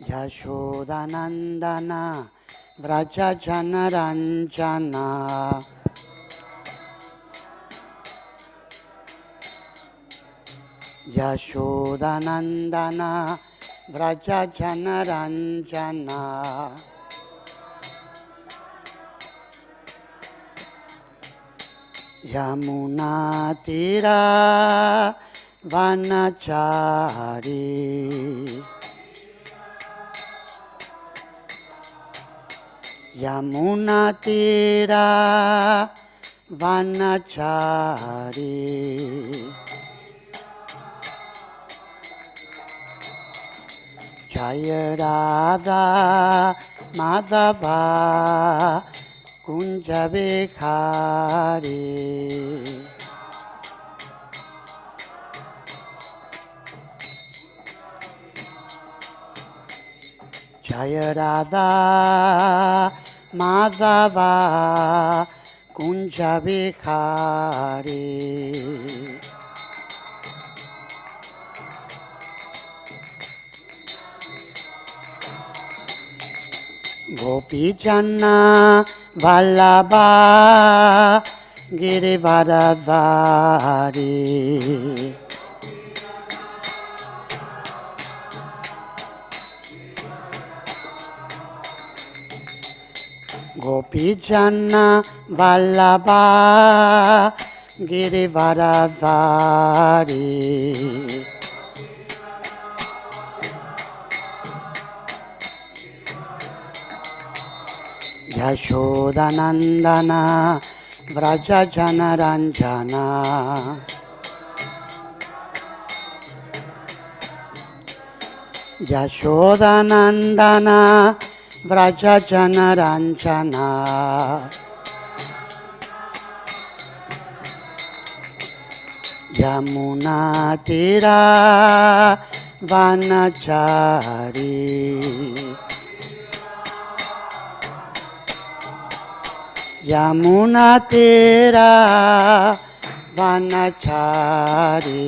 Yashodanandana Vrajajanaranjana Yashodanandana Vrajajanaranjana Yamunatira Vanachari Yamunatira Vanachari Jaya Radha Madhava Kunja Vikhari Jaya Radha Madhava Kunja Vikhari Gopi Janna Vallabha Girivaradhari Gopi Janna Vallabha Girivaradhari Yashodanandana Vrajajanaranjana Yashodanandana Vrajajanaranjana Yamunatira Vanachari Yamunatira Vanachari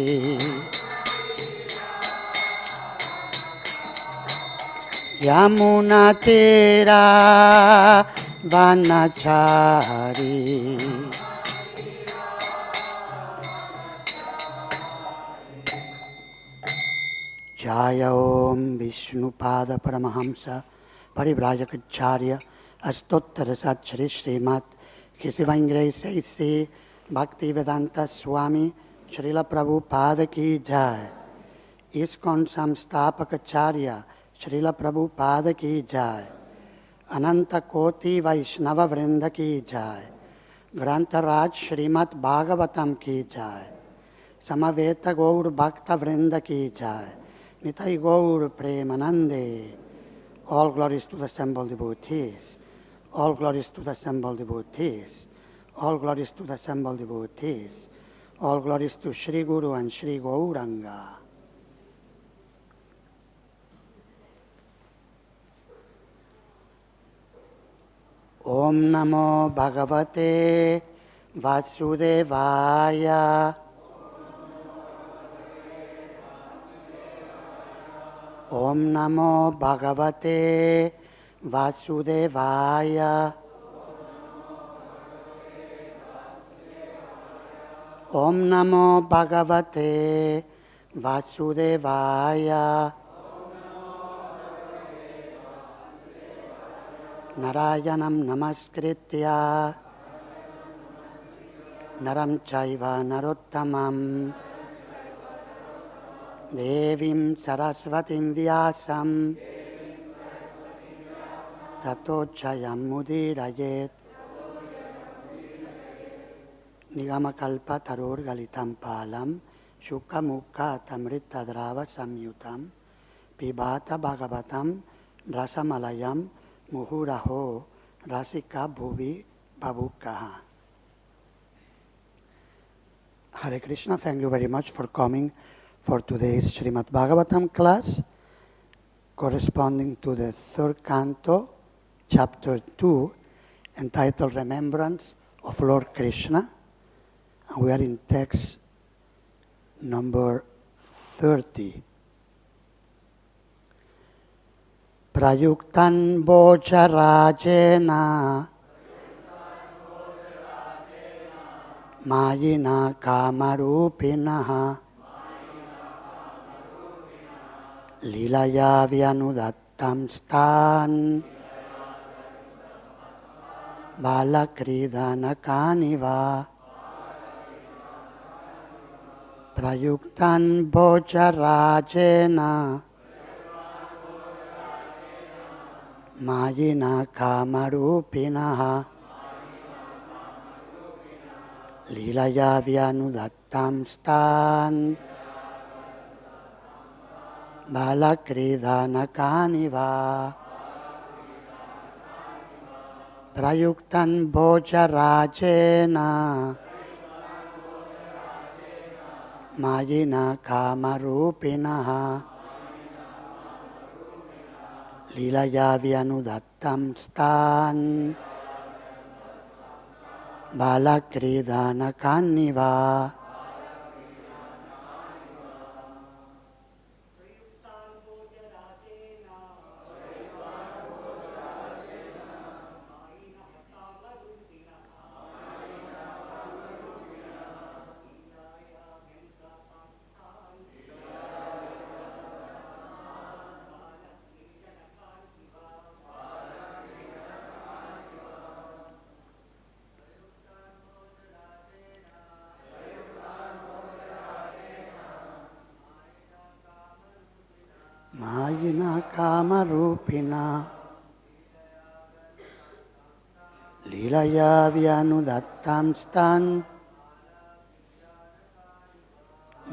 Yamunatira Vanachari Jaya Om Vishnupada Paramahamsa Parivrājakacārya Astottara Satchari Srimad Kisivaingre Saisi Bhaktivedanta Swami Srila Prabhupada Ki Jai ISKCON Samstapakacārya Srila Prabhupada Ki Jai Ananta Koti Vaishnava Vrinda Ki Jai Grantaraj Srimad Bhagavatam Ki Jai Samaveta Gaur Bhakta Vrinda Ki Jai Nitai Gaur Premanande. All glories to the assembled devotees. All glories to the assembled devotees. All glories to the assembled devotees. All glories to Sri Guru and Sri Gauranga. Om Namo Bhagavate Vasudevaya. Om Namo Bhagavate Vasudevaya. Om Namo Bhagavate Vasudevaya. Narayanam Namaskritya Naram Chaiva Narottamam Devim Sarasvatim Vyasam Tato Chayam Mudirayet Nigamakalpa Tarur Galitam Palam Shukha Mukha Tamrita Drava Samyutam Pibata Bhagavatam Rasamalayam Muhuraho Rasika Bhuvi Babukaha. Hare Krishna, thank you very much for coming for today's Srimad Bhagavatam class, corresponding to the third canto, chapter 2, entitled Remembrance of Lord Kṛṣṇa. And we are in text number 30. prayuktān bhoja-rājena māyinaḥ kāma-rūpiṇaḥ līlayā vyanudat tāṁs bālaḥ krīḍanakān prayuktān bhoja-rājena māyinaḥ kāma-rūpiṇaḥ līlayā vyanudat tāṁs bālaḥ krīḍanakān prayuktān bhoja-rājena māyinaḥ kāma-rūpiṇaḥ līlayā vyanudat tāṁs bālaḥ krīḍanakān māyinaḥ kāma-rūpiṇaḥ līlayā vyanudat tāṁs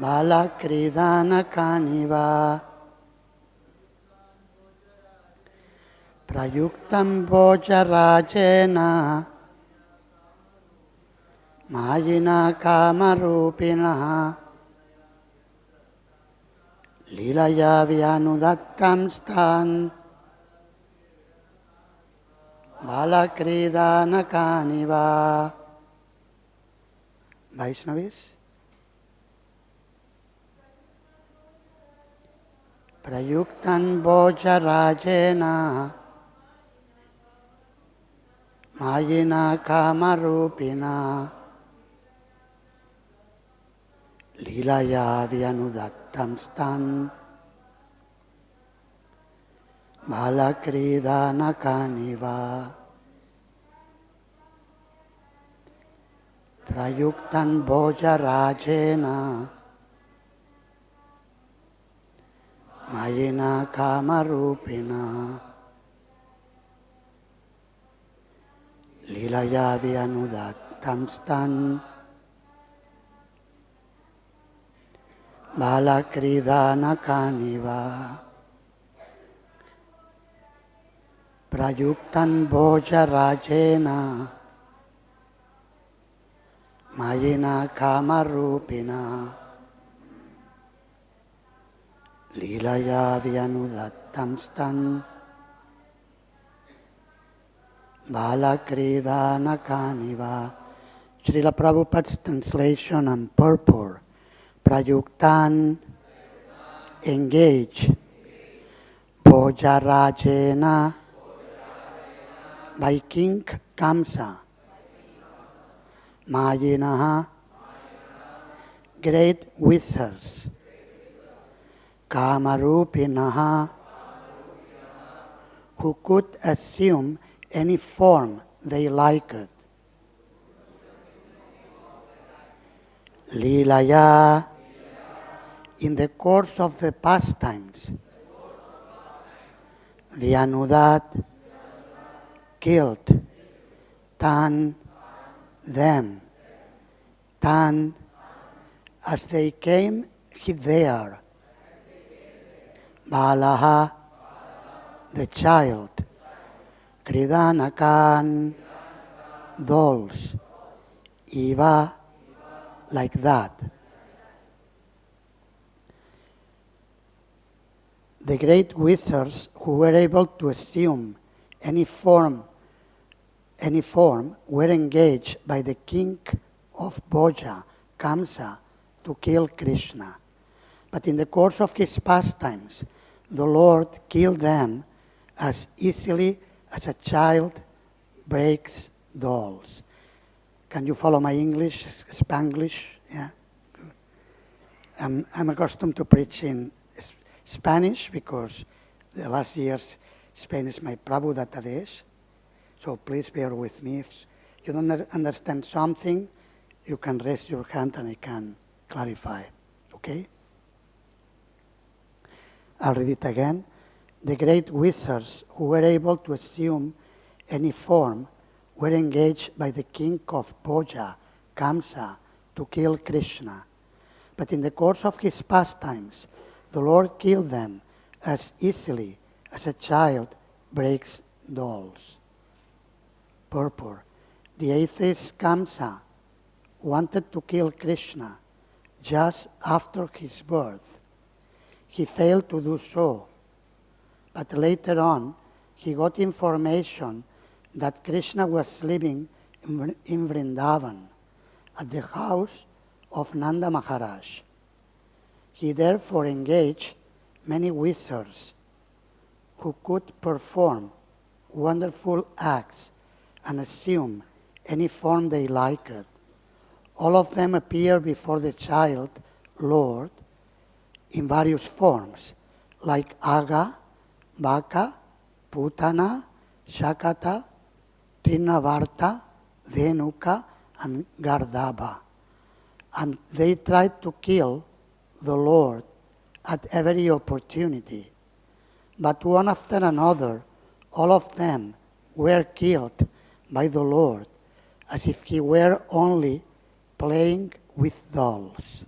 bālaḥ krīḍanakān prayuktān bhoja-rājena māyinaḥ kāma-rūpiṇaḥ līlayā vyanudat tāṁs bālaḥ krīḍanakān Vaishnavis, prayuktān bhoja-rājena māyinaḥ kāma-rūpiṇaḥ līlayā vyanudat tāṁs bālaḥ krīḍanakān prayuktān bhoja-rājena māyinaḥ kāma-rūpiṇaḥ līlayā vyanudat tāṁs bālaḥ krīḍanakān prayuktān bhoja-rājena māyinaḥ kāma-rūpiṇaḥ līlayā vyanudat tāṁs bālaḥ krīḍanakān Srila Prabhupada's translation and purport. Prayuktān, engage. Bhoja-rājena, by King Kaṁsa. māyinaḥ, great wizards. kāma-rūpiṇaḥ, who could assume any form they liked. Līlayā, in the course of the pastimes. Vyanudat, killed. Them. As they came there. Bālaḥ, the child. Krīḍanakān, dolls. Iva, like that. The great wizards who were able to assume any form were engaged by the King of Bhoja, Kaṁsa, to kill Kṛṣṇa. But in the course of his pastimes, the Lord killed them as easily as a child breaks dolls. Can you follow my English, Spanglish? Yeah. I'm accustomed to preach in Spanish because the last years Spain is my prabhupada days. So please bear with me. If you don't understand something, you can raise your hand and I can clarify. Okay? I'll read it again. The great wizards who were able to assume any form were engaged by the King of Bhoja, Kaṁsa, to kill Kṛṣṇa. But in the course of his pastimes, the Lord killed them as easily as a child breaks dolls. Purport. The atheist Kaṁsa wanted to kill Kṛṣṇa just after his birth. He failed to do so, but later on he got information that Kṛṣṇa was living in Vṛndāvana at the house of Nanda Mahārāja. He therefore engaged many wizards who could perform wonderful acts and assume any form they liked. All of them appear before the child Lord in various forms, like Agha, Baka, Pūtanā, Śakaṭa, Tṛṇāvarta, Dhenuka and Gardabha. And they tried to kill the Lord at every opportunity. But one after another, all of them were killed by the Lord as if he were only playing with dolls.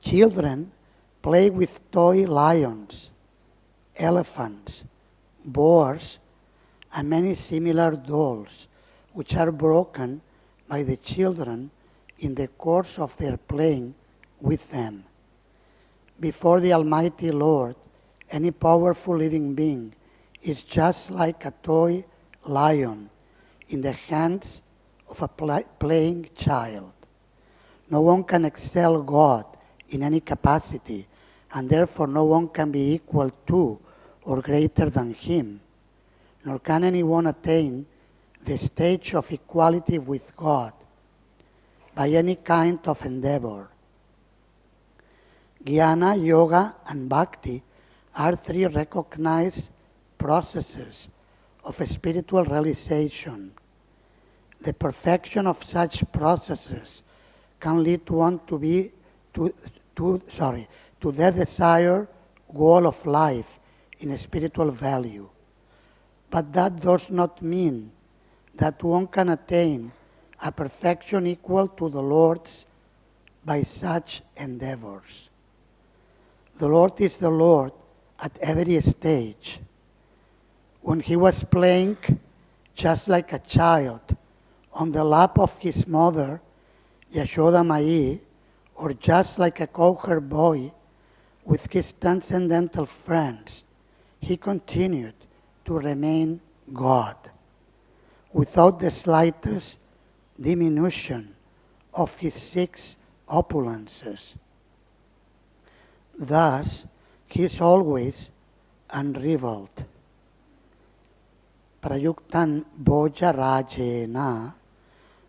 Children play with toy lions, elephants, boars, and many similar dolls, which are broken by the children in the course of their playing with them. Before the Almighty Lord, any powerful living being is just like a toy lion in the hands of a playing child. No one can excel God in any capacity, and therefore no one can be equal to or greater than Him, nor can anyone attain the stage of equality with God by any kind of endeavor. Jnāna, yoga, and bhakti are three recognized processes of spiritual realization. The perfection of such processes can lead one to the desired goal of life in a spiritual value. But that does not mean that one can attain a perfection equal to the Lord's by such endeavors. The Lord is the Lord at every stage. When he was playing just like a child on the lap of his mother, Yashoda Mai, or just like a cowherd boy with his transcendental friends, he continued to remain God, without the slightest diminution of his six opulences. Thus, he is always unrivaled. Prayuktān bhoja-rājena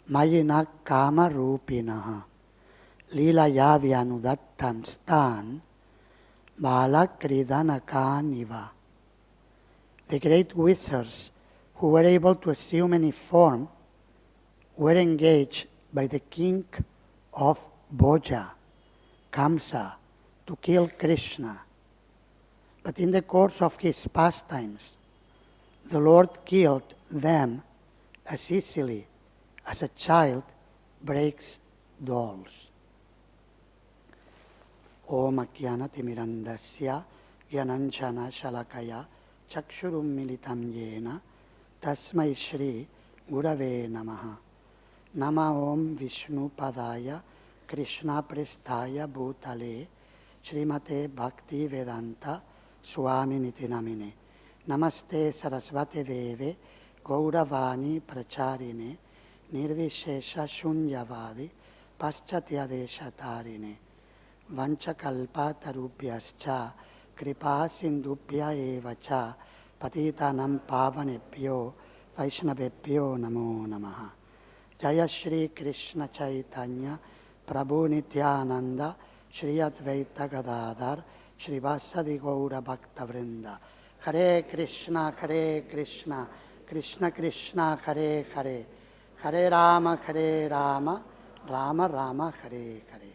māyinaḥ kāma-rūpiṇaḥ līlayā vyanudat tāṁs bālaḥ krīḍanakān. The great wizards who were able to assume any form were engaged by the King of Bhoja, Kaṁsa, to kill Kṛṣṇa. But in the course of his pastimes, the Lord killed them as easily as a child breaks dolls. Om ajñānatimirandasya jñānanjana shalakaya chakshurum militam yena tasmai shri gurave namaha. Nama om Vishnu padaya Krishna prestaya bhutale Srimate Bhakti Vedanta Swami niti namine. Namaste Sarasvate Deve Gauravani Pracharine Nirvishesha Shunyavadi Paschatya Deshatarine Vanchakalpatarubhyascha kripa sindubhya eva cha patitanam pavanebhyo vaishnavebhyo namo namaha. Jaya Shri Krishna Chaitanya Prabhu Nityananda Shri Advaita Gadadhar Shri Vasadi Gaura Bhakta Vrinda. Hare Krishna, Krishna Krishna, Hare Hare, Hare Rama, Rama Rama, Hare Hare.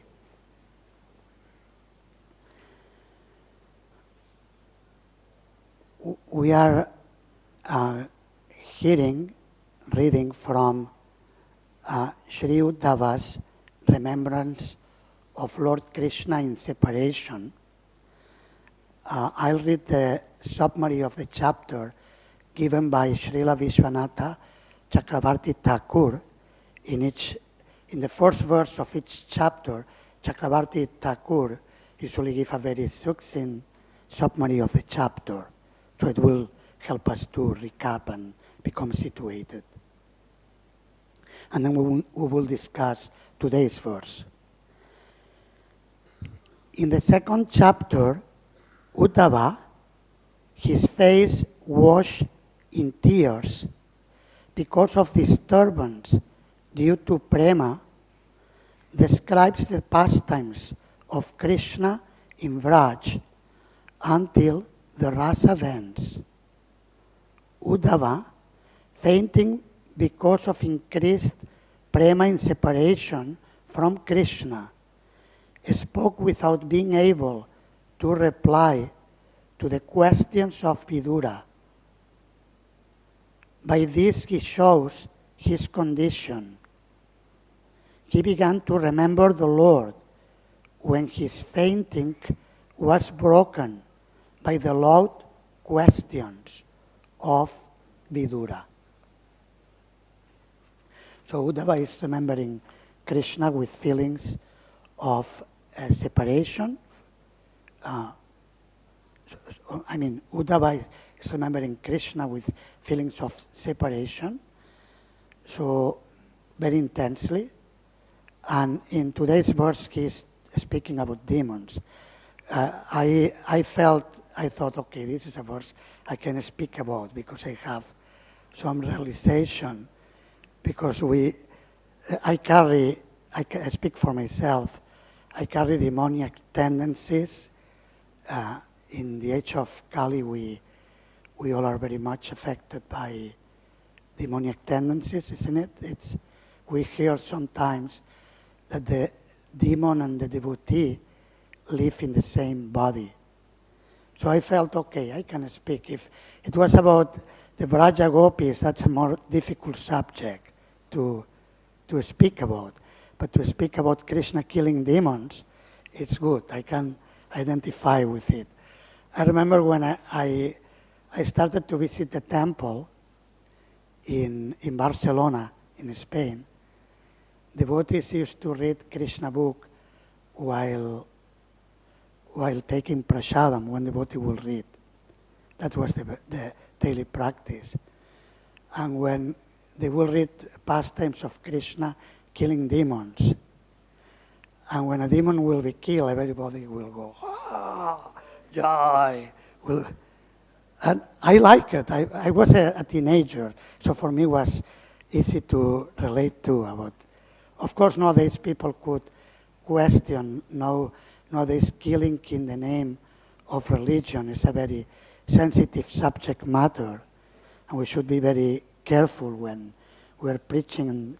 We are reading from Sri Uddhava's remembrance of Lord Krishna in separation. I'll read the summary of the chapter given by Srila Vishwanatha Chakravarti Thakur. In the first verse of each chapter, Chakravarti Thakur usually gives a very succinct summary of the chapter, so it will help us to recap and become situated. And then we will discuss today's verse. In the second chapter, Uddhava, his face washed in tears because of disturbance due to prema, describes the pastimes of Krishna in Vraj until the rasa ends. Uddhava, fainting because of increased prema in separation from Krishna, spoke without being able to reply to the questions of Vidura. By this he shows his condition. He began to remember the Lord when his fainting was broken by the loud questions of Vidura. So Uddhava is remembering Krishna with feelings of separation. Uddhava is remembering Krishna with feelings of separation, so very intensely. And in today's verse, he is speaking about demons. I thought, okay, this is a verse I can speak about because I have some realization. Because I speak for myself, I carry demoniac tendencies. In the age of Kali, we all are very much affected by demoniac tendencies, isn't it? We hear sometimes that the demon and the devotee live in the same body. So I felt, okay, I can speak. If it was about the Vraja Gopis, that's a more difficult subject to speak about. But to speak about Krishna killing demons, it's good. I can identify with it. I remember when I started to visit the temple in Barcelona, in Spain, devotees used to read Krishna book while taking prasadam, one devotee will read. That was the daily practice. And when they will read pastimes of Krishna killing demons, and when a demon will be killed, everybody will go, joy. And I like it. I was a teenager, so for me it was easy to relate to about. Of course, nowadays people could question, nowadays killing in the name of religion is a very sensitive subject matter, and we should be very careful when we're preaching, and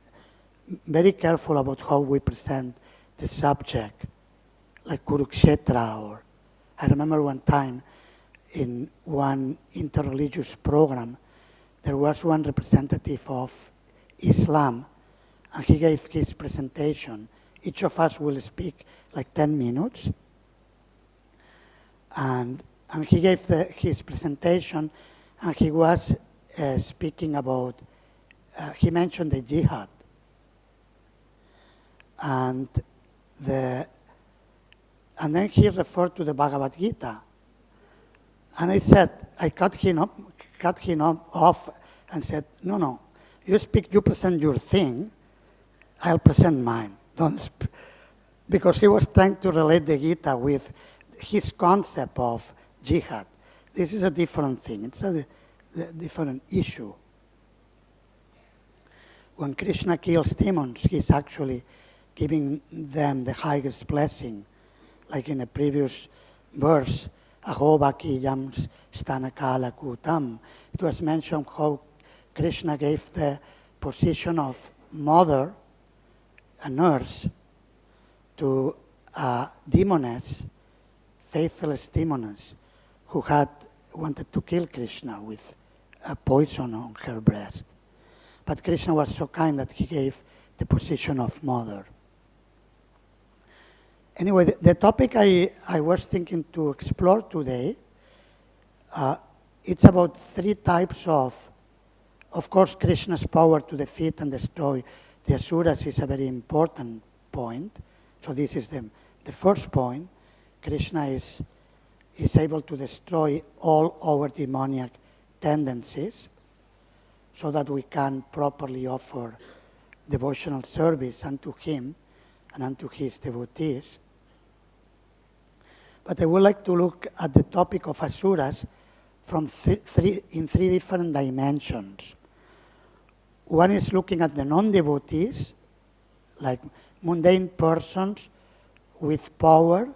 very careful about how we present the subject, like Kurukshetra. Or I remember one time in one interreligious program, there was one representative of Islam, and he gave his presentation. Each of us will speak like 10 minutes, and he gave his presentation, and he was speaking about, he mentioned the jihad, and then he referred to the Bhagavad Gita, and I cut him off and said, no, you present your thing, I'll present mine. Because he was trying to relate the Gita with his concept of jihad. This is a different thing. It's a different issue. When Krishna kills demons, he's actually giving them the highest blessing. Like in a previous verse, Agha baki yams stanakala kutam. It was mentioned how Krishna gave the position of mother, a nurse, to a demoness, faithless demoness, who had wanted to kill Krishna with a poison on her breast. But Krishna was so kind that he gave the position of mother. Anyway, the topic I was thinking to explore today, it's about three types of course, Krishna's power to defeat and destroy the asuras is a very important point. So this is the first point. Krishna is able to destroy all our demoniac tendencies so that we can properly offer devotional service unto him and unto his devotees. But I would like to look at the topic of asuras from in three different dimensions. One is looking at the non-devotees, like mundane persons with power,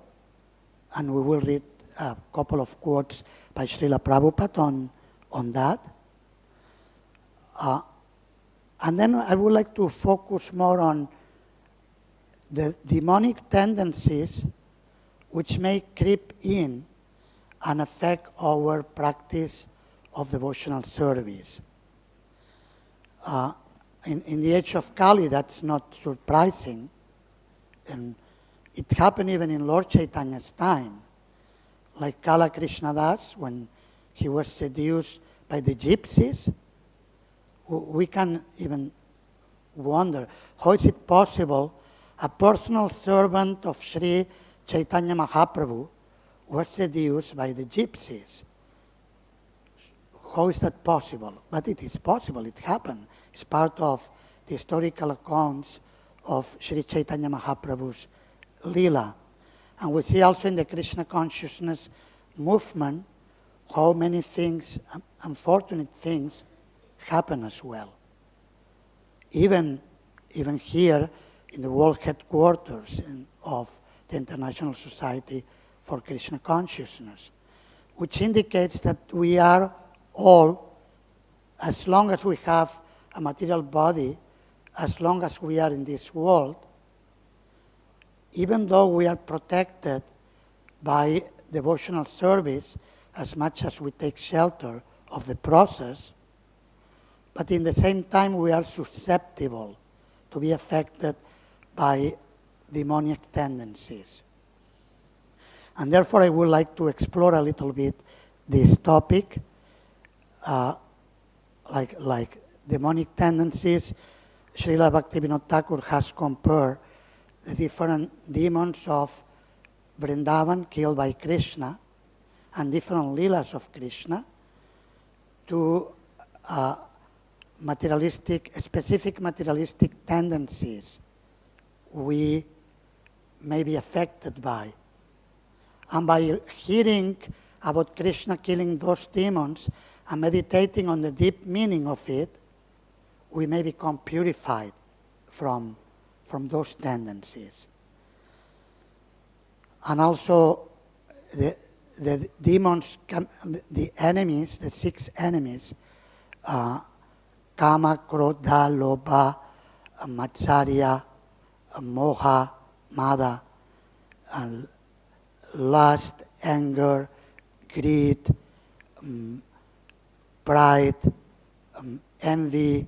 and we will read a couple of quotes by Srila Prabhupada on that. And then I would like to focus more on the demonic tendencies which may creep in and affect our practice of devotional service. In the age of Kali, that's not surprising. And it happened even in Lord Chaitanya's time. Like Kala Krishnadas, when he was seduced by the gypsies, we can even wonder, how is it possible a personal servant of Sri Chaitanya Mahaprabhu was seduced by the gypsies? How is that possible? But it is possible, it happened. It's part of the historical accounts of Sri Chaitanya Mahaprabhu's Leela. And we see also in the Krishna consciousness movement how many things, unfortunate things, happen as well. Even here in the world headquarters of the International Society for Krishna Consciousness, which indicates that we are all, as long as we have a material body, as long as we are in this world, even though we are protected by devotional service as much as we take shelter of the process, but in the same time we are susceptible to be affected by demoniac tendencies. And therefore I would like to explore a little bit this topic, like demonic tendencies. Srila Bhaktivinoda Thakur has compared the different demons of Vṛndāvana killed by Kṛṣṇa and different Leelas of Kṛṣṇa to specific materialistic tendencies we may be affected by. And by hearing about Kṛṣṇa killing those demons and meditating on the deep meaning of it, we may become purified from those tendencies. And also the demons, the enemies, the six enemies, kāma, krodha, lobha, matsarya, moha, mada, lust, anger, greed, pride, envy,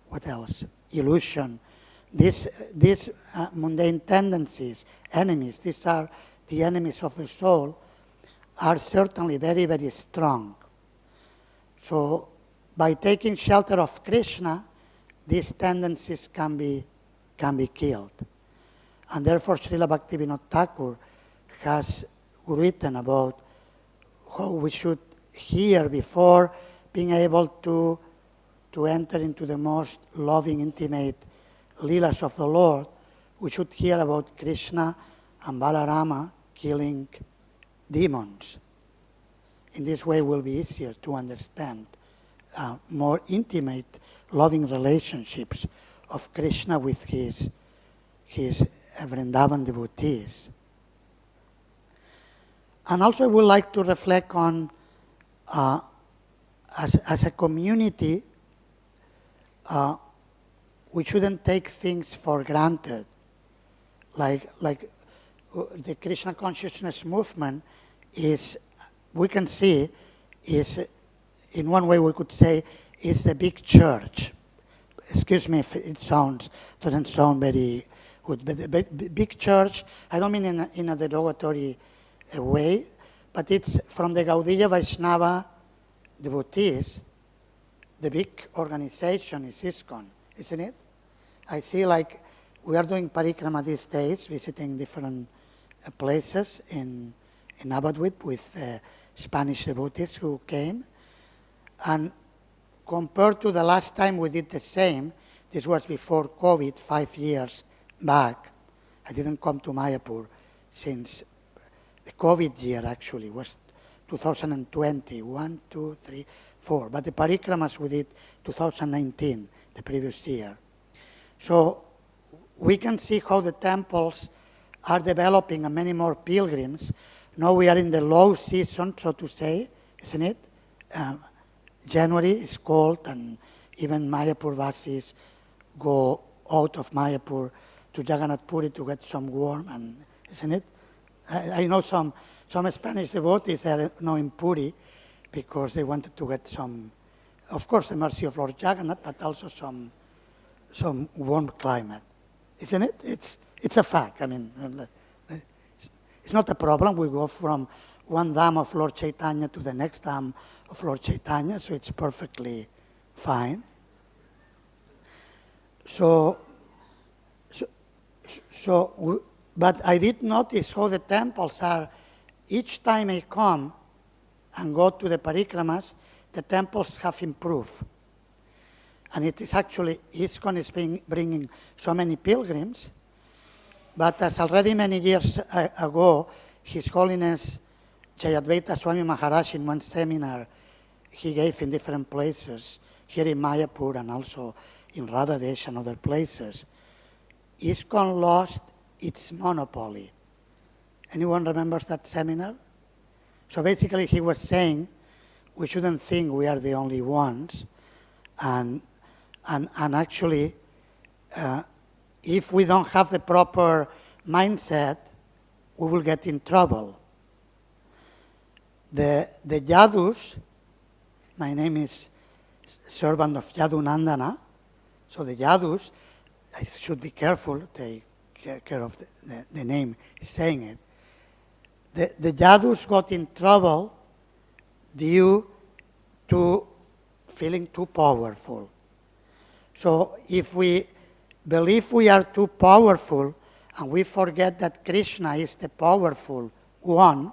what else? Illusion. These mundane tendencies, enemies, these are the enemies of the soul, are certainly very, very strong. So by taking shelter of Kṛṣṇa, these tendencies can be killed. And therefore Srila Bhaktivinoda Thakur has written about how we should hear before being able to enter into the most loving, intimate Leelas of the Lord. We should hear about Kṛṣṇa and Balarama killing demons. In this way, it will be easier to understand more intimate, loving relationships of Kṛṣṇa with his Vṛndāvana devotees. And also, I would like to reflect on, as a community, we shouldn't take things for granted. Like the Krishna consciousness movement is, we can see, is, in one way we could say, is the big church. Excuse me if it doesn't sound very good, but the big church, I don't mean in a derogatory way, but it's from the Gaudiya Vaishnava devotees, the big organization is ISKCON, isn't it? I see like we are doing parikrama these days, visiting different places in Navadvip with Spanish devotees who came. And compared to the last time we did the same, this was before COVID, 5 years back. I didn't come to Mayapur since the COVID year, actually, was 2020, 1, 2, 3, 4. But the parikramas we did 2019, the previous year. So we can see how the temples are developing and many more pilgrims. Now we are in the low season, so to say, isn't it? January is cold, and even Mayapur Vasis go out of Mayapur to Jagannath Puri to get some warm, and isn't it? I know some Spanish devotees are now in Puri because they wanted to get some, of course, the mercy of Lord Jagannath, but also some warm climate, isn't it? It's a fact. I mean, it's not a problem. We go from one Dham of Lord Chaitanya to the next Dham of Lord Chaitanya, so it's perfectly fine. But I did notice how the temples are, each time I come and go to the parikramas, the temples have improved. And it is actually, ISKCON is bringing so many pilgrims, but as already many years ago, His Holiness Jayadvaita Swami Mahārāja in one seminar he gave in different places, here in Mayapur and also in Radhadesh and other places, ISKCON lost its monopoly. Anyone remembers that seminar? So basically he was saying we shouldn't think we are the only ones, and actually if we don't have the proper mindset, we will get in trouble. The Yadus, my name is servant of Yadunandan, so the Yadus, I should be careful, take care of the name saying it. The Yadus got in trouble due to feeling too powerful. So if we believe we are too powerful and we forget that Kṛṣṇa is the powerful one,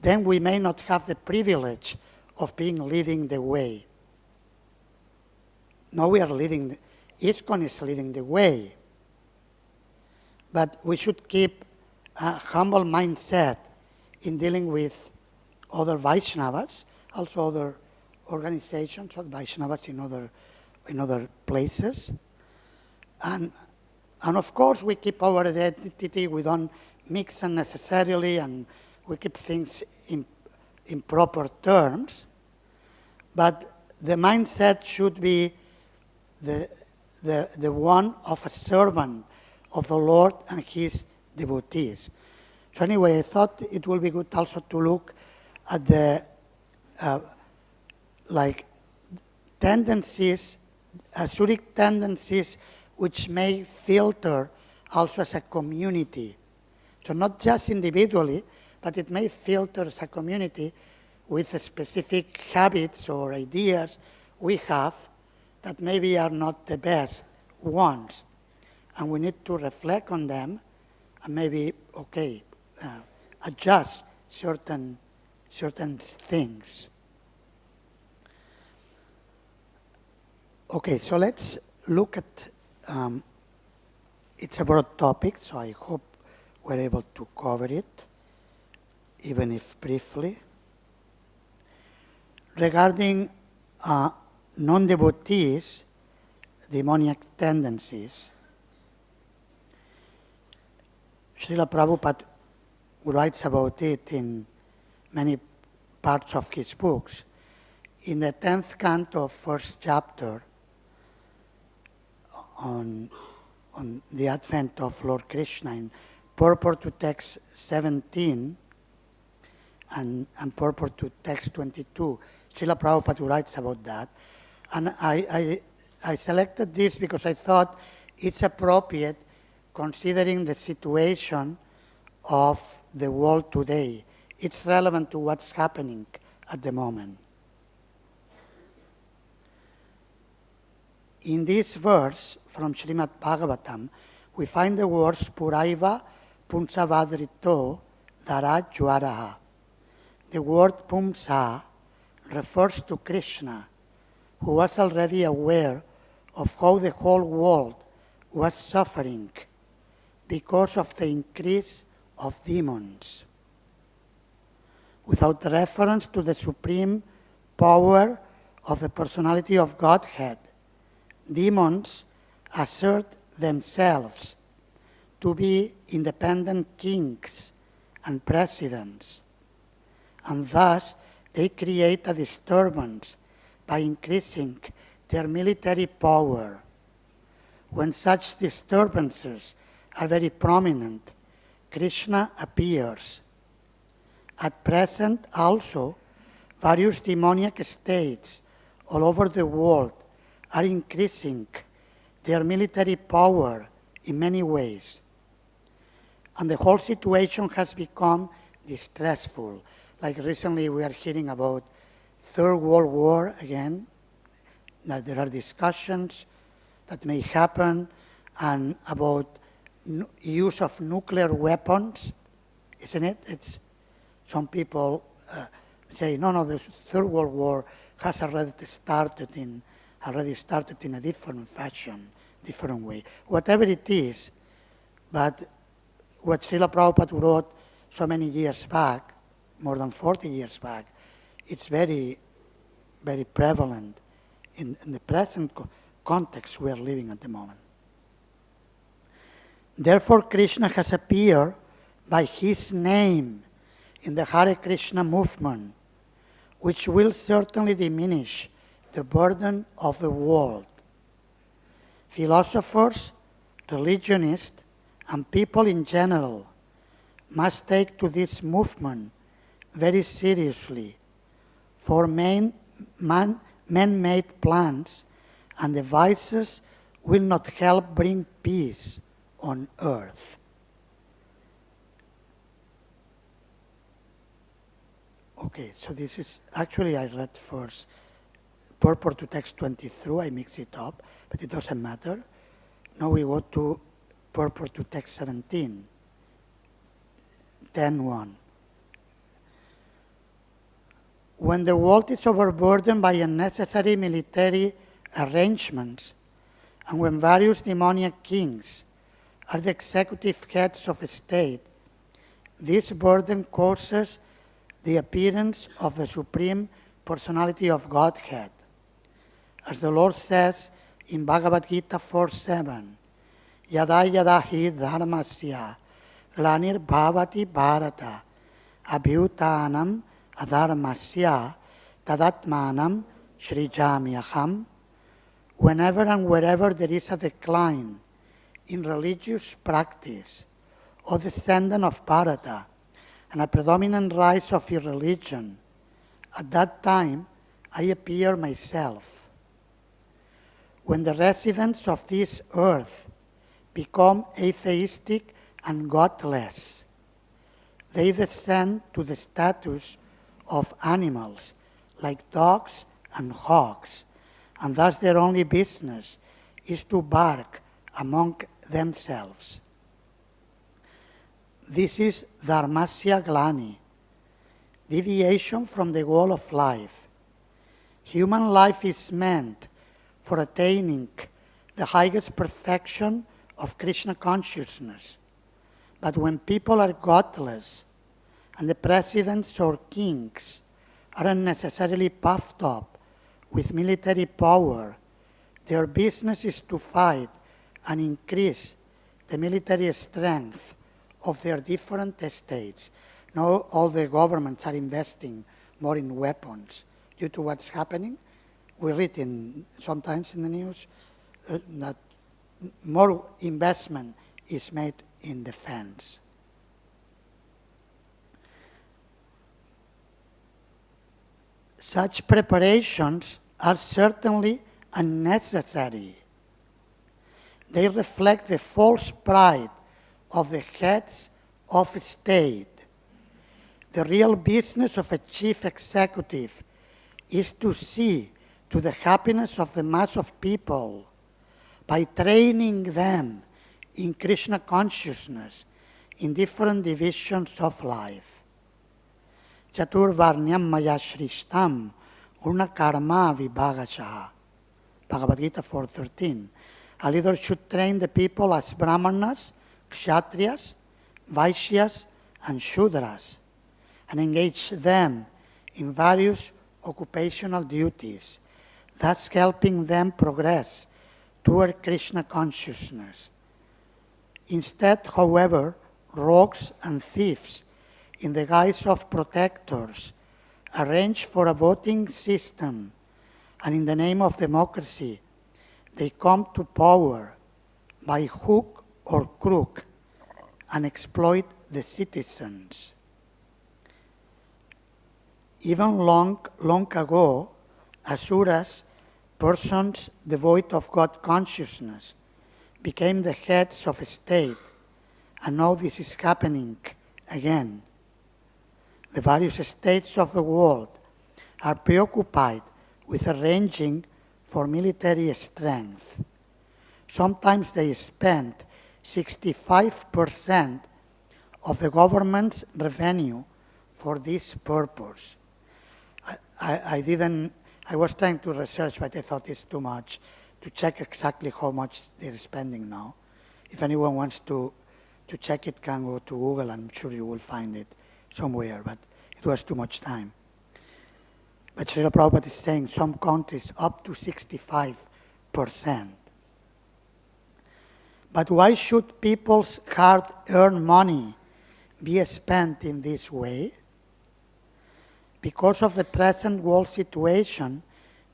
then we may not have the privilege of leading the way. Now we are leading, ISKCON is leading the way. But we should keep a humble mindset in dealing with other Vaishnavas, also other organizations of Vaishnavas in other places. And of course we keep our identity, we don't mix unnecessarily, and we keep things in proper terms. But the mindset should be the one of a servant of the Lord and His devotees. So anyway, I thought it will be good also to look at the tendencies, asuric tendencies, which may filter also as a community. So not just individually, but it may filter as a community with specific habits or ideas we have that maybe are not the best ones. And we need to reflect on them and maybe, adjust certain things. Okay, so let's look at, it's a broad topic, so I hope we're able to cover it even if briefly, regarding non-devotees, demoniac tendencies. Srila Prabhupada writes about it in many parts of his books. In the 10th canto, first chapter, on the advent of Lord Kṛṣṇa, in Purport to text 17 and Purport to text 22, Srila Prabhupada writes about that. And I selected this because I thought it's appropriate considering the situation of the world today. It's relevant to what's happening at the moment. In this verse from Srimad Bhagavatam, we find the words Puraiva Punsavadrito Dharajwaraha. The word Pumsa refers to Kṛṣṇa, who was already aware of how the whole world was suffering because of the increase of demons. Without reference to the supreme power of the personality of Godhead, demons assert themselves to be independent kings and presidents, and thus they create a disturbance by increasing their military power. When such disturbances are very prominent, Kṛṣṇa appears. At present also, various demoniac states all over the world are increasing their military power in many ways. And the whole situation has become distressful. Like recently we are hearing about Third World War again, that there are discussions that may happen, and about use of nuclear weapons, isn't it? It's some people say, no, the Third World War has already started in a different fashion, different way. Whatever it is, but what Srila Prabhupada wrote so many years back, more than 40 years back, it's very, very prevalent in the present context we are living at the moment. Therefore, Kṛṣṇa has appeared by his name in the Hare Krishna movement, which will certainly diminish the burden of the world. Philosophers, religionists, and people in general must take to this movement very seriously, for man-made plans and devices will not help bring peace on earth. Okay, so this is, actually I read first Purport to text 23, I mixed it up, but it doesn't matter. Now we go to Purport to text 17, 10:1. When the world is overburdened by unnecessary military arrangements, and when various demoniac kings are the executive heads of a state, this burden causes the appearance of the Supreme Personality of Godhead. As the Lord says in Bhagavad Gita 4:7, Yada yada hi dharmasya glanir bhavati bharata abhyutanam adharmasya tadatmanam srijamyaham. Whenever and wherever there is a decline in religious practice or the descendant of Bharata and a predominant rise of irreligion, at that time I appear myself. When the residents of this earth become atheistic and godless, they descend to the status of animals like dogs and hogs, and thus their only business is to bark among themselves. This is dharmasya glani, deviation from the goal of life. Human life is meant for attaining the highest perfection of Krishna consciousness. But when people are godless and the presidents or kings aren't necessarily puffed up with military power. Their business is to fight and increase the military strength of their different states. Now all the governments are investing more in weapons due to what's happening. We read sometimes in the news that more investment is made in defense. Such preparations are certainly unnecessary. They reflect the false pride of the heads of state. The real business of a chief executive is to see to the happiness of the mass of people by training them in Kṛṣṇa consciousness in different divisions of life. Chatur varnyam maya shrishtam urna karma vibhagachaha. Bhagavad Gita 4.13. A leader should train the people as brahmanas, kshatriyas, vaishyas, and shudras, and engage them in various occupational duties, thus helping them progress toward Kṛṣṇa consciousness. Instead, however, rogues and thieves, in the guise of protectors, arrange for a voting system, and in the name of democracy, they come to power by hook or crook and exploit the citizens. Even long ago, asuras, persons devoid of God consciousness, became the heads of a state, and now this is happening again. The various states of the world are preoccupied with arranging for military strength. Sometimes they spend 65% of the government's revenue for this purpose. I was trying to research, but I thought it's too much to check exactly how much they're spending now. If anyone wants to check it, can go to Google. I'm sure you will find it somewhere, but it was too much time. But Srila Prabhupada is saying some countries up to 65%. But why should people's hard-earned money be spent in this way? Because of the present world situation,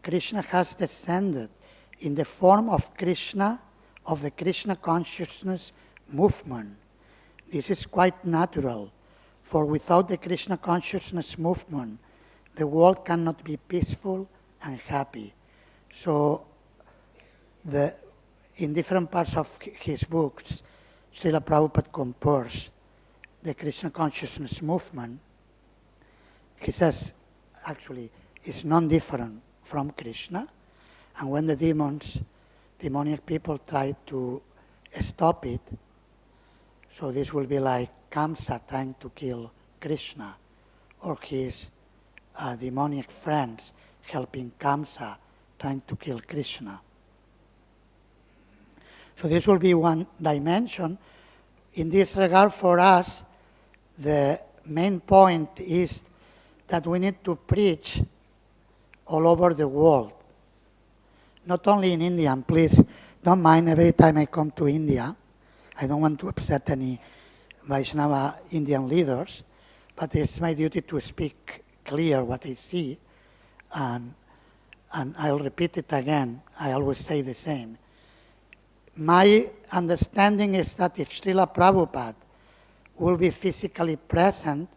Kṛṣṇa has descended in the form of Kṛṣṇa, of the Kṛṣṇa consciousness movement. This is quite natural, for without the Kṛṣṇa consciousness movement, the world cannot be peaceful and happy. So, in different parts of his books, Srila Prabhupada compares the Kṛṣṇa consciousness movement. He says, actually, it's non-different from Kṛṣṇa, and when the demonic people try to stop it, so this will be like Kaṁsa trying to kill Kṛṣṇa, or his demonic friends helping Kaṁsa trying to kill Kṛṣṇa. So this will be one dimension. In this regard, for us, the main point is that we need to preach all over the world. Not only in India, and please don't mind every time I come to India, I don't want to upset any Vaishnava Indian leaders, but it's my duty to speak clear what I see, and I'll repeat it again. I always say the same. My understanding is that if Srila Prabhupada will be physically present,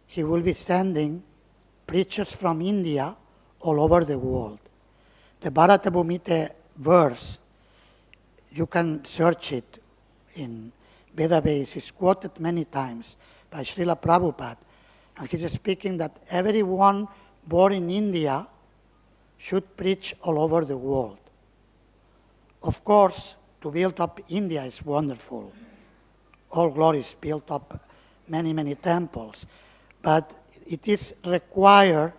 he will be sending preachers from India all over the world. The Bharata Bhumite verse, you can search it in database, is quoted many times by Srila Prabhupada, and he's speaking that everyone born in India should preach all over the world. Of course, to build up India is wonderful. All glories built up many, many temples. But it is required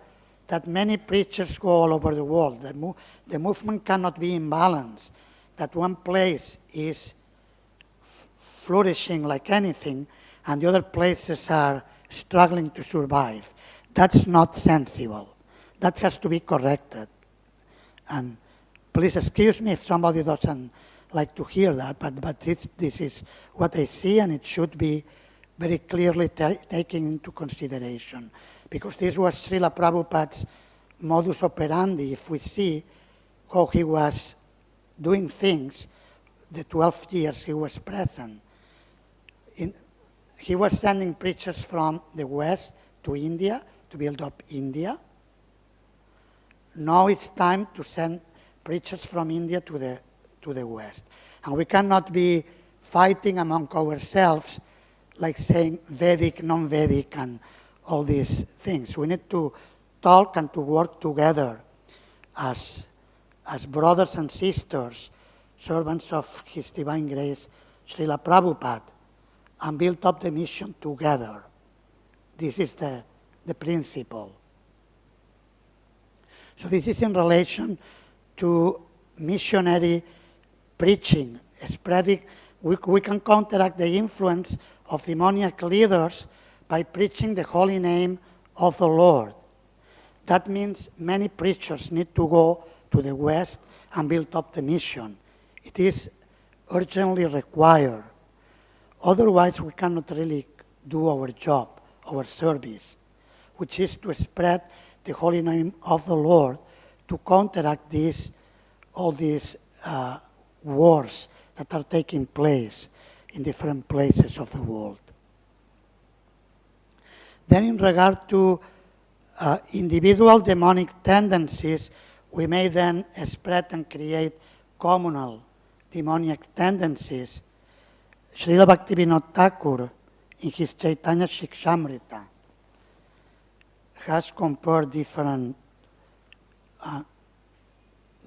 that many preachers go all over the world. The movement cannot be in balance, that one place is flourishing like anything, and the other places are struggling to survive. That's not sensible. That has to be corrected. And please excuse me if somebody doesn't like to hear that, but this is what I see, and it should be very clearly taken into consideration. Because this was Srila Prabhupada's modus operandi. If we see how he was doing things, the 12 years he was present, he was sending preachers from the West to India to build up India. Now it's time to send preachers from India to the West. And we cannot be fighting among ourselves, like saying Vedic, non-Vedic, and all these things. We need to talk and to work together as brothers and sisters, servants of His Divine Grace, Srila Prabhupada, and build up the mission together. This is the principle. So this is in relation to missionary preaching, spreading. We can counteract the influence of demoniac leaders by preaching the holy name of the Lord. That means many preachers need to go to the West and build up the mission. It is urgently required. Otherwise, we cannot really do our job, our service, which is to spread the holy name of the Lord, to counteract all these wars that are taking place in different places of the world. Then in regard to individual demonic tendencies, we may then spread and create communal demoniac tendencies. Srila Bhaktivinoda Thakur, in his Chaitanya Shikshamrita, has compared different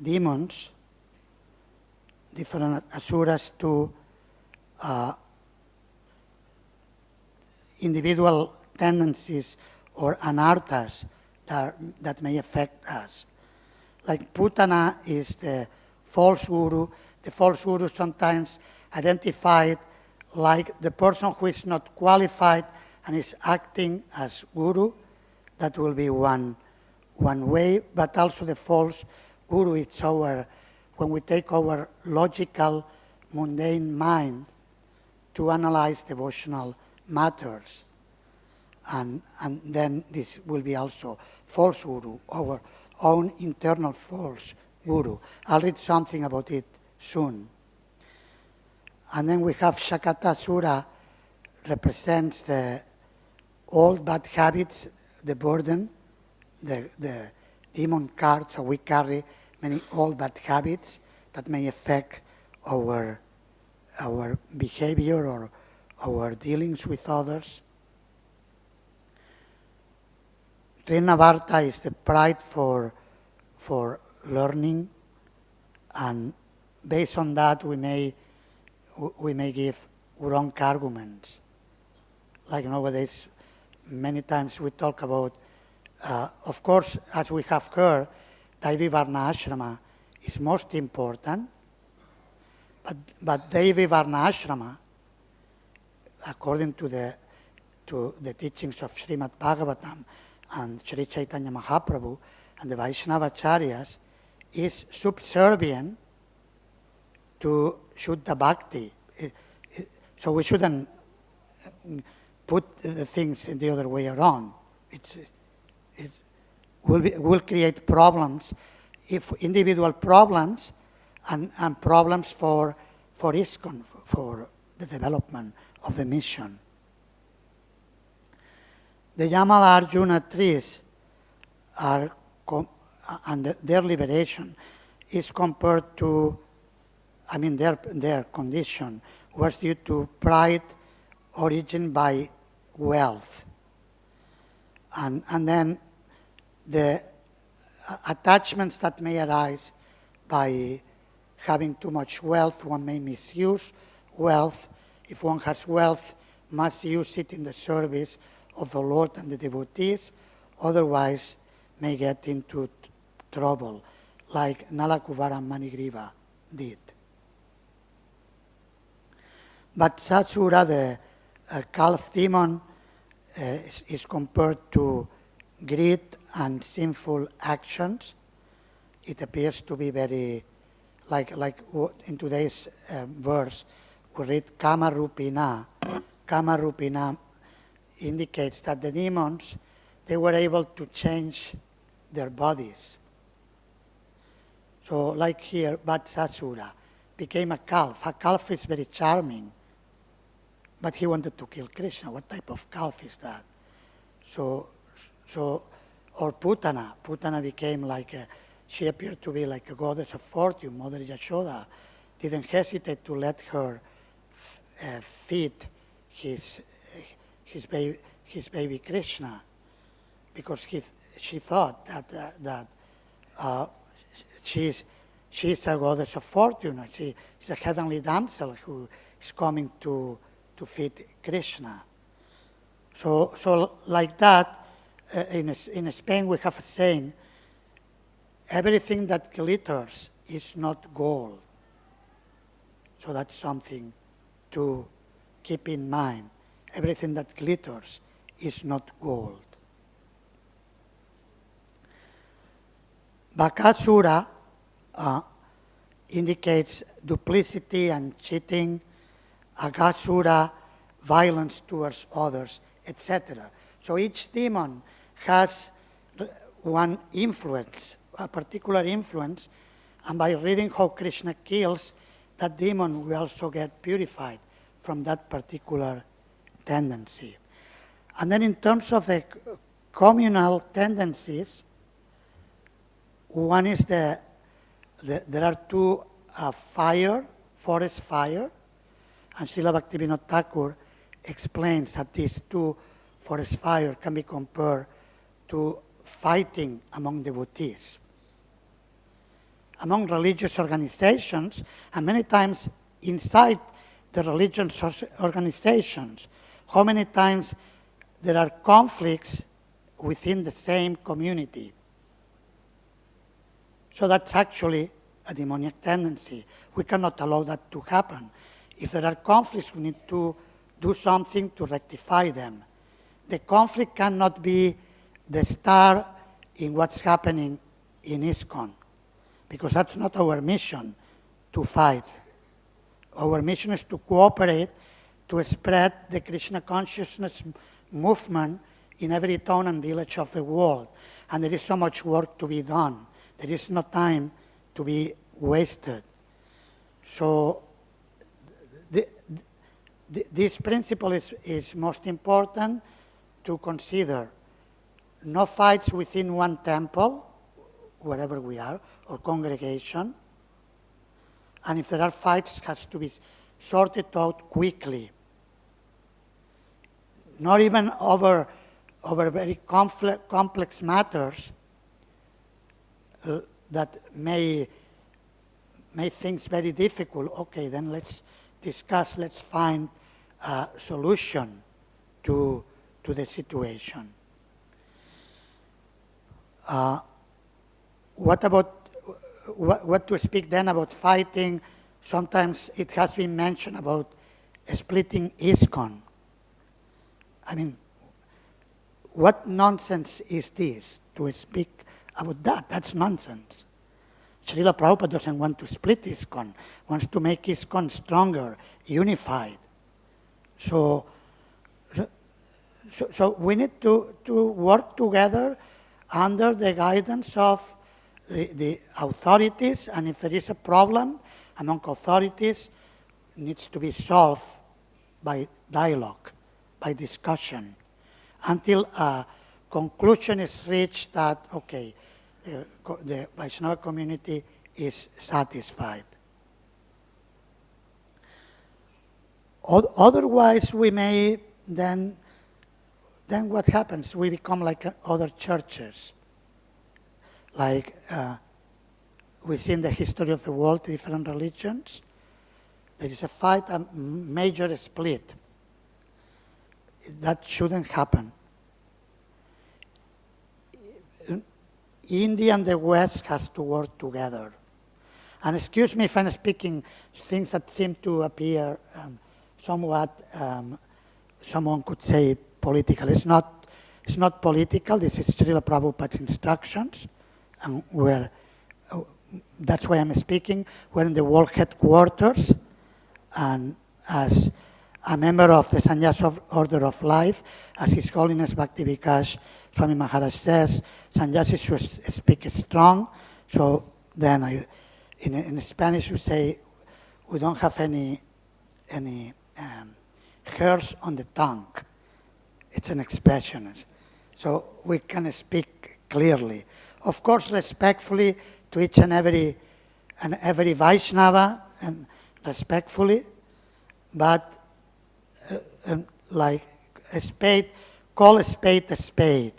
demons, different asuras, to individual tendencies or anarthas that may affect us. Like Pūtanā is the false guru. The false guru sometimes identified like the person who is not qualified and is acting as guru. That will be one way, but also the false guru, it's when we take our logical, mundane mind to analyze devotional matters. And then this will be also false guru, our own internal false guru. I'll read something about it soon. And then we have Śakaṭa Sura, represents the old bad habits, the burden, the demon card. So we carry many old bad habits that may affect our behavior or our dealings with others. Tṛṇāvarta is the pride for learning, and based on that we may give wrong arguments. Like nowadays, many times we talk about, of course, as we have heard, Daivi Varna Ashrama is most important, but Daivi Varna Ashrama, according to the teachings of Srimad Bhagavatam and Sri Chaitanya Mahaprabhu and the Vaishnavacharyas, is subservient to Shuddha Bhakti. So we shouldn't put the things in the other way around. It will create problems, if individual problems and problems for ISKCON, for the development of the mission. The Yamala Arjuna trees are, and their liberation is compared to, their condition was due to pride origin by wealth. And then the attachments that may arise by having too much wealth, one may misuse wealth. If one has wealth, must use it in the service of the Lord and the devotees, otherwise may get into trouble, like Nalakuvara Manigriva did. But Satsura, the calf demon, is compared to greed and sinful actions. It appears to be very, like in today's verse, we read kāma-rūpiṇaḥ. Kāma-rūpiṇaḥ indicates that the demons, they were able to change their bodies. So like here, Vatsasura became a calf. A calf is very charming, but he wanted to kill Kṛṣṇa. What type of calf is that? Or Pūtanā. Pūtanā became she appeared to be like a goddess of fortune. Mother Yashoda didn't hesitate to let her feed his baby Kṛṣṇa, because she thought that she's a goddess of fortune. She's a heavenly damsel who is coming to feed Kṛṣṇa. So like that, in Spain we have a saying, everything that glitters is not gold. So that's something to keep in mind. Everything that glitters is not gold. Bakasura indicates duplicity and cheating. Aghasura, violence towards others, etc. So each demon has one influence, a particular influence, and by reading how Kṛṣṇa kills, that demon will also get purified from that particular tendency. And then in terms of the communal tendencies, one is there are two, forest fire, and Srila Bhaktivinoda Thakur explains that these two forest fire can be compared to fighting among devotees. Among religious organizations, and many times inside the religious organizations, how many times there are conflicts within the same community. So that's actually a demoniac tendency. We cannot allow that to happen. If there are conflicts, we need to do something to rectify them. The conflict cannot be the star in what's happening in ISKCON, because that's not our mission to fight. Our mission is to cooperate, to spread the Krishna consciousness movement in every town and village of the world. And there is so much work to be done. There is no time to be wasted. So this principle is most important to consider. No fights within one temple, wherever we are, or congregation. And if there are fights, it has to be sorted out quickly. Not even over very complex matters that may make things very difficult. Okay, then let's discuss, let's find a solution to the situation. What to speak then about fighting? Sometimes it has been mentioned about splitting ISKCON. I mean, what nonsense is this to speak about that? That's nonsense. Srila Prabhupada doesn't want to split ISKCON, wants to make ISKCON stronger, unified. So we need to work together under the guidance of the authorities, and if there is a problem among authorities, it needs to be solved by dialogue, by discussion, until a conclusion is reached that, okay, the Vaishnava community is satisfied. Otherwise, we may then what happens? We become like other churches. Like we see in the history of the world, different religions, there is a fight, a major split. That shouldn't happen. India and the West has to work together. And excuse me if I'm speaking things that seem to appear somewhat, someone could say, political. It's not political. This is Srila Prabhupada's instructions, and that's why I'm speaking. We're in the world headquarters, and as a member of the Sannyasa Order of Life, as His Holiness Bhakti Vikash Swami Maharaj says, sannyasis should speak strong. So then in Spanish we say we don't have any hairs on the tongue. It's an expression. So we can speak clearly. Of course, respectfully to each and every Vaishnava, and respectfully, but like a spade, call a spade a spade.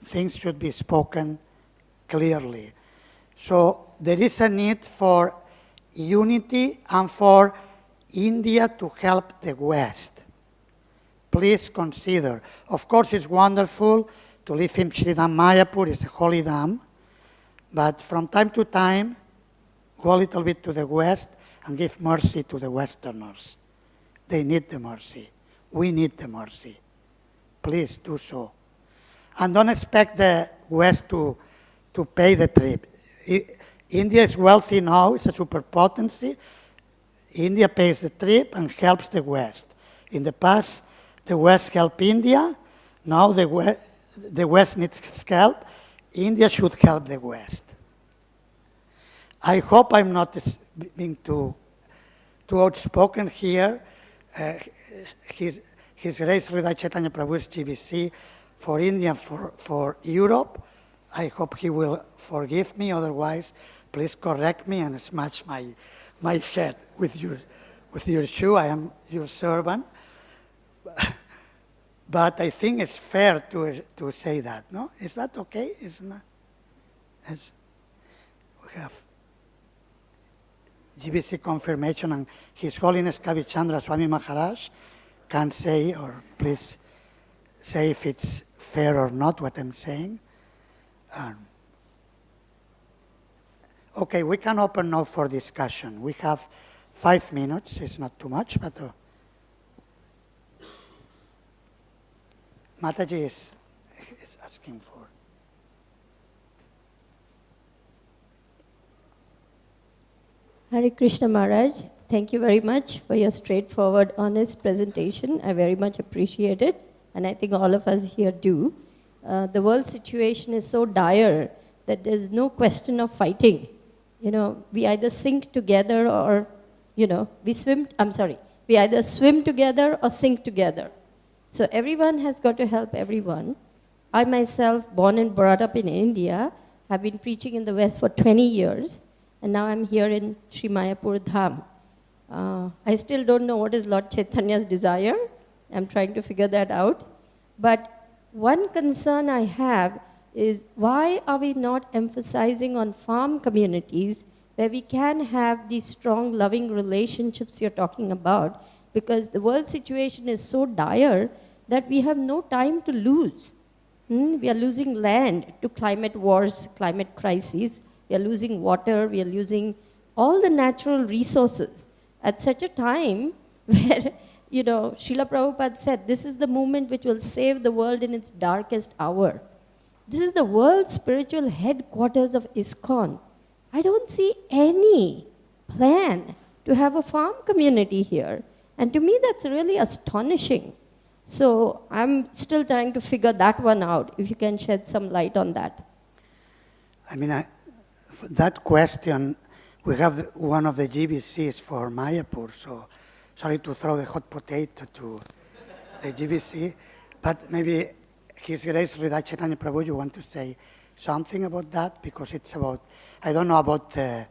Things should be spoken clearly. So there is a need for unity and for India to help the West. Please consider. Of course, it's wonderful to live in Sri Dham Mayapur, it's a holy Dham, but from time to time, go a little bit to the West and give mercy to the Westerners. They need the mercy. We need the mercy. Please do so. And don't expect the West to pay the trip. India is wealthy now, it's a superpotency. India pays the trip and helps the West. In the past, the West helped India. Now the West needs help. India should help the West. I hope I'm not being too outspoken here. His Grace Hridaya Chaitanya Prabhu's GBC for India and for Europe. I hope he will forgive me. Otherwise, please correct me and smash my head with your shoe. I am your servant. But I think it's fair to say that, no? Is that okay? Is not? We have GBC confirmation, and His Holiness Kavichandra Swami Maharaj can say, or please say if it's fair or not what I'm saying. Okay, we can open now for discussion. We have 5 minutes. It's not too much, but Mataji is asking for. Hare Krishna Maharaj, thank you very much for your straightforward, honest presentation. I very much appreciate it, and I think all of us here do. The world situation is so dire that there's no question of fighting. We either sink together or, we either swim together or sink together. So everyone has got to help everyone. I myself, born and brought up in India, have been preaching in the West for 20 years. And now I'm here in Sri Mayapur Dham. I still don't know what is Lord Chaitanya's desire. I'm trying to figure that out. But one concern I have is, why are we not emphasizing on farm communities where we can have these strong, loving relationships you're talking about? Because the world situation is so dire that we have no time to lose. We are losing land to climate wars, climate crises. We are losing water, we are losing all the natural resources at such a time where, Srila Prabhupada said, this is the moment which will save the world in its darkest hour. This is the world's spiritual headquarters of ISKCON. I don't see any plan to have a farm community here. And to me, that's really astonishing. So I'm still trying to figure that one out, if you can shed some light on that. That question, we have one of the GBCs for Mayapur, so sorry to throw the hot potato to the GBC, but maybe His Grace Hridaya Chaitanya Prabhu, you want to say something about that? Because it's about, I don't know about the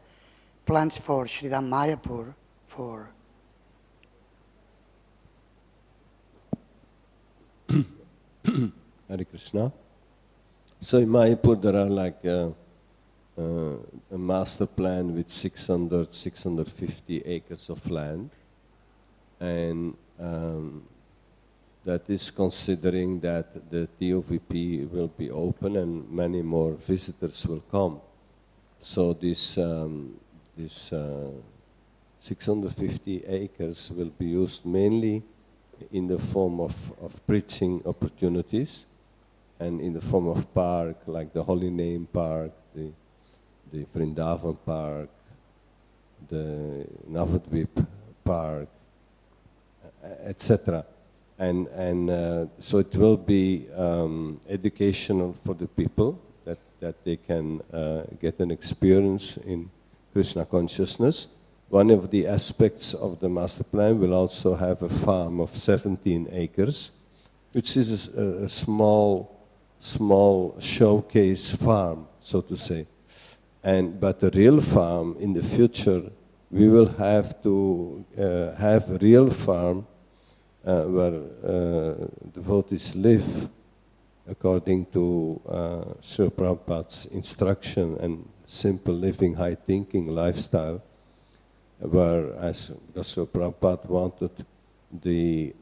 plans for Sri Dham Mayapur for... Hare Krishna. So in Mayapur there are a master plan with 650 acres of land, and that is considering that the TOVP will be open and many more visitors will come. So this 650 acres will be used mainly in the form of preaching opportunities, and in the form of park, like the Holy Name Park, the Vṛndāvana Park, the Navadvip Park, etc. And so it will be educational for the people, that they can get an experience in Krishna consciousness. One of the aspects of the master plan will also have a farm of 17 acres, which is a small showcase farm, so to say. But the real farm in the future, we will have to have a real farm where devotees live according to Srila Prabhupada's instruction and simple living, high thinking lifestyle, whereas Srila Prabhupada wanted the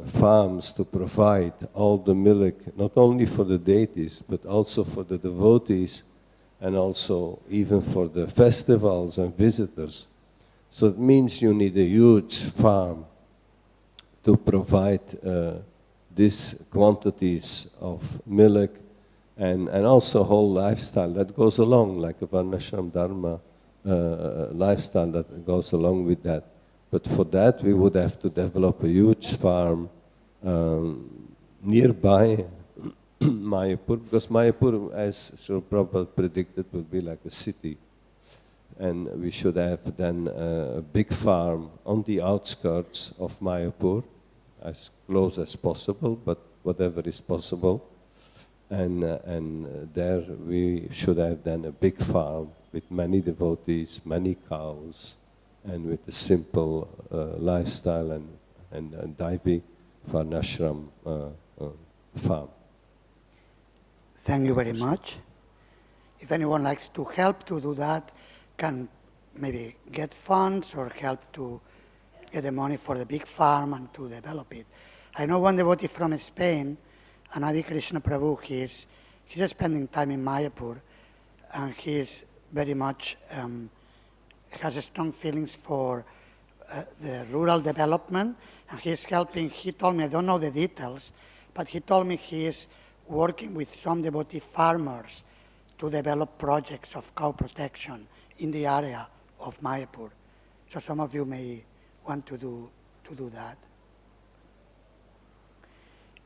farms to provide all the milk, not only for the deities, but also for the devotees, and also even for the festivals and visitors. So it means you need a huge farm to provide these quantities of milk, and also whole lifestyle that goes along, like a Varnashram Dharma lifestyle that goes along with that. But for that, we would have to develop a huge farm nearby Mayapur, because Mayapur, as Srila Prabhupada predicted, will be like a city. And we should have then a big farm on the outskirts of Mayapur, as close as possible, but whatever is possible. And there we should have then a big farm with many devotees, many cows, and with a simple lifestyle and Daivi Varnashram farm. Thank you very much. If anyone likes to help to do that, can maybe get funds or help to get the money for the big farm and to develop it. I know one devotee from Spain, Anadi Krishna Prabhu, he's spending time in Mayapur, and he's very much has strong feelings for the rural development, and he's helping. He told me, I don't know the details, but he told me he is working with some devotee farmers to develop projects of cow protection in the area of Mayapur. So some of you may want to do that.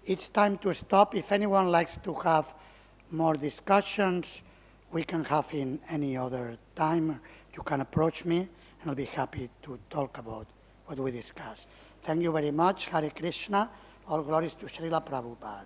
It's time to stop. If anyone likes to have more discussions, we can have in any other time. You can approach me, and I'll be happy to talk about what we discussed. Thank you very much. Hare Krishna. All glories to Srila Prabhupada.